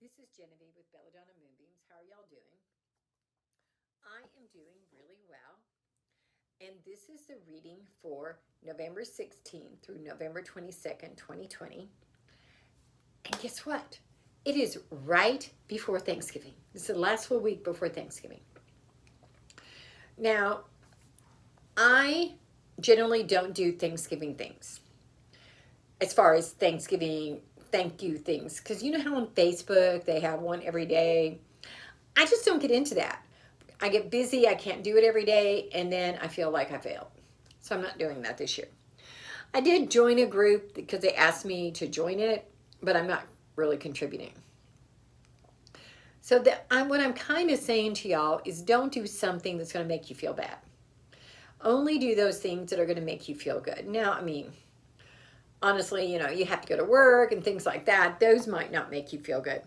This is Genevieve with Belladonna and Moonbeams. How are y'all doing? I am doing really well. And this is the reading for November 16th through November 22nd, 2020. And guess what? It is right before Thanksgiving. This is the last full week before Thanksgiving. Now, I generally don't do Thanksgiving things as far as Thanksgiving thank you things, because you know how on Facebook they have one every day. I just don't get into that. I get busy, I can't do it every day, and then I feel like I failed. So I'm not doing that this year. I did join a group because they asked me to join it, but I'm not really contributing. So what I'm kind of saying to y'all is don't do something that's going to make you feel bad. Only do those things that are going to make you feel good. Now, I mean, honestly, you have to go to work and things like that. Those might not make you feel good.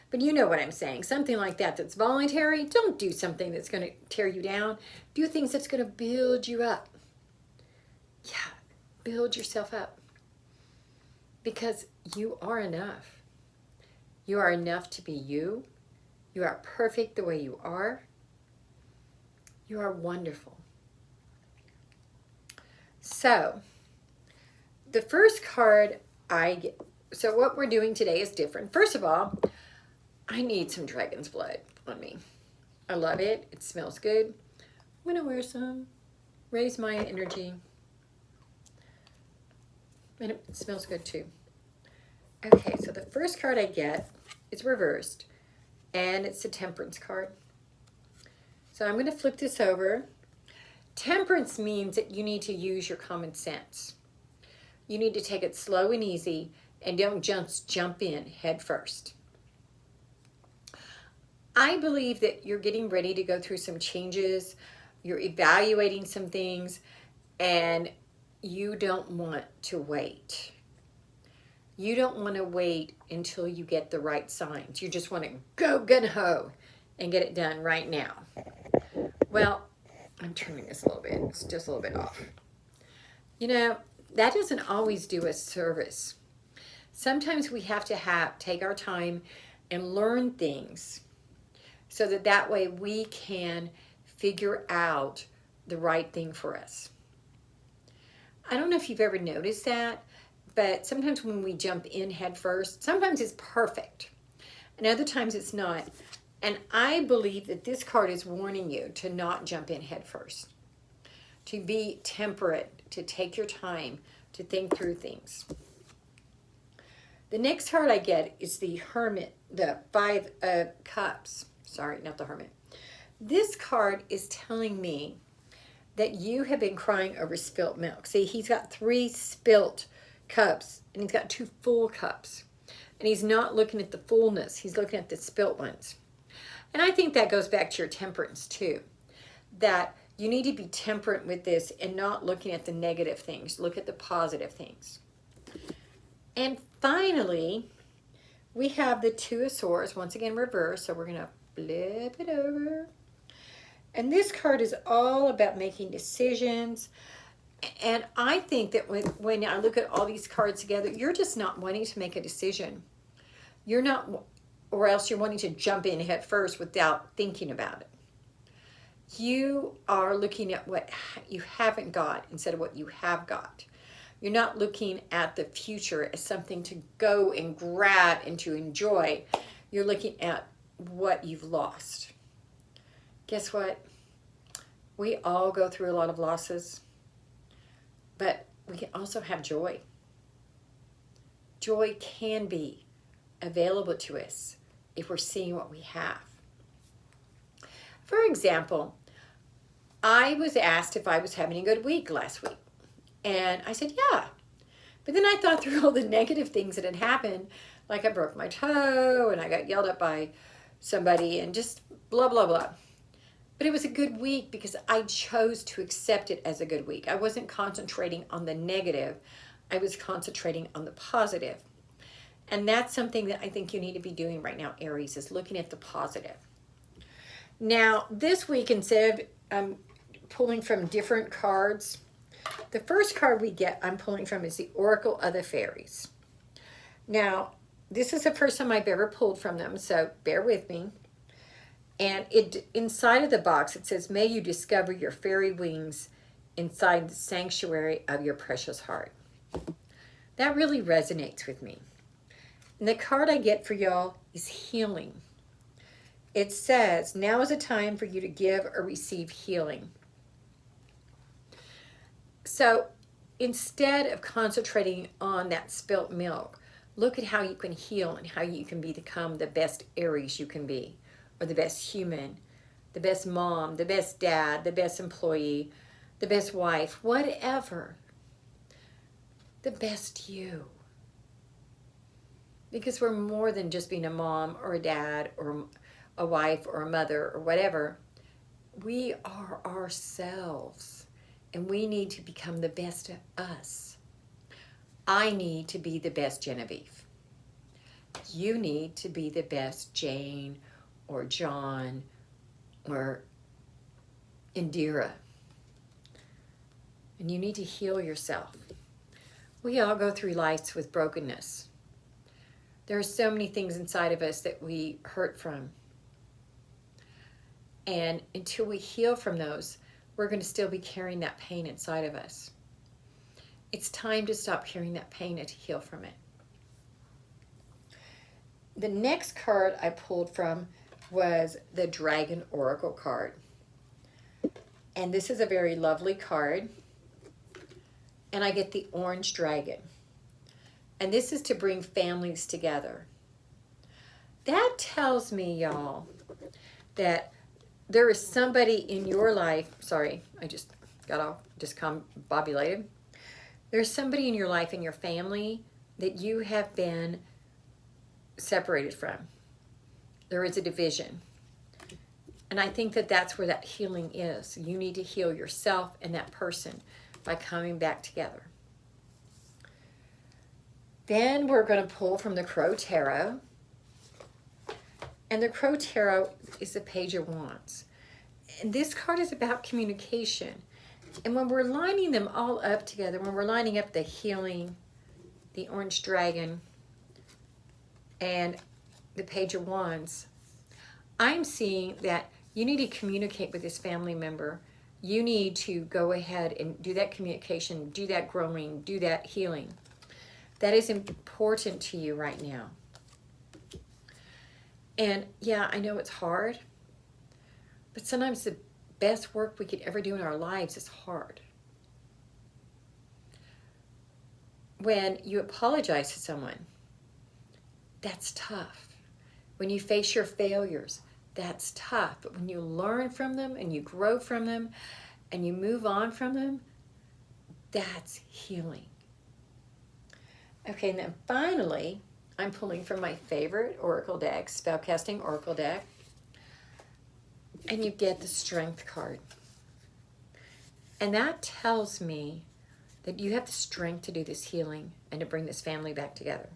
But you know what I'm saying. Something like that that's voluntary. Don't do something that's going to tear you down. Do things that's going to build you up. Yeah, build yourself up. Because you are enough. You are enough to be you. You are perfect the way you are. You are wonderful. So, the first card I get, so what we're doing today is different. First of all, I need some dragon's blood on me. I love it. It smells good. I'm going to wear some. Raise my energy. And it smells good too. Okay, so the first card I get is reversed. And it's the Temperance card. So I'm going to flip this over. Temperance means that you need to use your common sense. You need to take it slow and easy and don't just jump in head first. I believe that you're getting ready to go through some changes. You're evaluating some things and you don't want to wait. You don't want to wait until you get the right signs. You just want to go gung-ho and get it done right now. Well, I'm turning this a little bit. It's just a little bit off. That doesn't always do us service. Sometimes we have to take our time and learn things so that way we can figure out the right thing for us. I don't know if you've ever noticed that, but sometimes when we jump in head first, sometimes it's perfect and other times it's not. And I believe that this card is warning you to not jump in head first, to be temperate, to take your time, to think through things. The next card I get is the Hermit, the Five of Cups. Sorry, not the Hermit. This card is telling me that you have been crying over spilt milk. See, he's got 3 spilt cups and he's got 2 full cups. And he's not looking at the fullness. He's looking at the spilt ones. And I think that goes back to your temperance too. That you need to be temperate with this and not looking at the negative things. Look at the positive things. And finally, we have the Two of Swords, once again reversed. So we're going to flip it over. And this card is all about making decisions. And I think that when I look at all these cards together, you're just not wanting to make a decision. You're not, or else you're wanting to jump in head first without thinking about it. You are looking at what you haven't got instead of what you have got. You're not looking at the future as something to go and grab and to enjoy. You're looking at what you've lost. Guess what? We all go through a lot of losses, but we can also have joy. Joy can be available to us if we're seeing what we have. For example, I was asked if I was having a good week last week. And I said, yeah. But then I thought through all the negative things that had happened, like I broke my toe and I got yelled at by somebody and just blah, blah, blah. But it was a good week because I chose to accept it as a good week. I wasn't concentrating on the negative. I was concentrating on the positive. And that's something that I think you need to be doing right now, Aries, is looking at the positive. Now, this week, instead of pulling from different cards, the first card I'm pulling from is the Oracle of the Fairies. Now, this is the first time I've ever pulled from them, so bear with me. And inside of the box, it says, may you discover your fairy wings inside the sanctuary of your precious heart. That really resonates with me. And the card I get for y'all is healing. It says, now is a time for you to give or receive healing. So instead of concentrating on that spilt milk, look at how you can heal and how you can become the best Aries you can be, or the best human, the best mom, the best dad, the best employee, the best wife, whatever. The best you. Because we're more than just being a mom or a dad or a wife or a mother or whatever. We are ourselves, and we need to become the best of us. I need to be the best Genevieve. You need to be the best Jane or John or Indira. And you need to heal yourself. We all go through lives with brokenness. There are so many things inside of us that we hurt from. And until we heal from those, we're going to still be carrying that pain inside of us. It's time to stop carrying that pain and to heal from it. The next card I pulled from was the Dragon Oracle card. And this is a very lovely card. And I get the orange dragon. And this is to bring families together. That tells me, y'all, that there is somebody in your life. Sorry, I just got all discombobulated. There's somebody in your life, in your family, that you have been separated from. There is a division. And I think that that's where that healing is. You need to heal yourself and that person by coming back together. Then we're going to pull from the Crow Tarot. And the Crow Tarot is the Page of Wands. And this card is about communication. And when we're lining them all up together, when we're lining up the healing, the Orange Dragon, and the Page of Wands, I'm seeing that you need to communicate with this family member. You need to go ahead and do that communication, do that growing, do that healing. That is important to you right now. And yeah, I know it's hard, but sometimes the best work we could ever do in our lives is hard. When you apologize to someone, that's tough. When you face your failures, that's tough. But when you learn from them and you grow from them and you move on from them, that's healing. Okay, and then finally, I'm pulling from my favorite oracle deck, Spellcasting Oracle deck. And you get the Strength card. And that tells me that you have the strength to do this healing and to bring this family back together.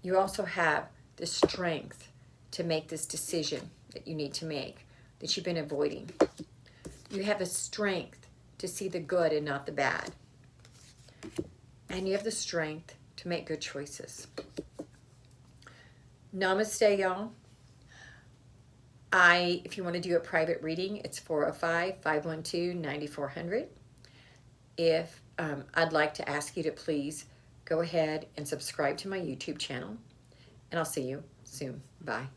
You also have the strength to make this decision that you need to make, that you've been avoiding. You have the strength to see the good and not the bad. And you have the strength to make good choices. Namaste, y'all. If you want to do a private reading, it's 405-512-9400. If I'd like to ask you to please go ahead and subscribe to my YouTube channel. And I'll see you soon. Bye.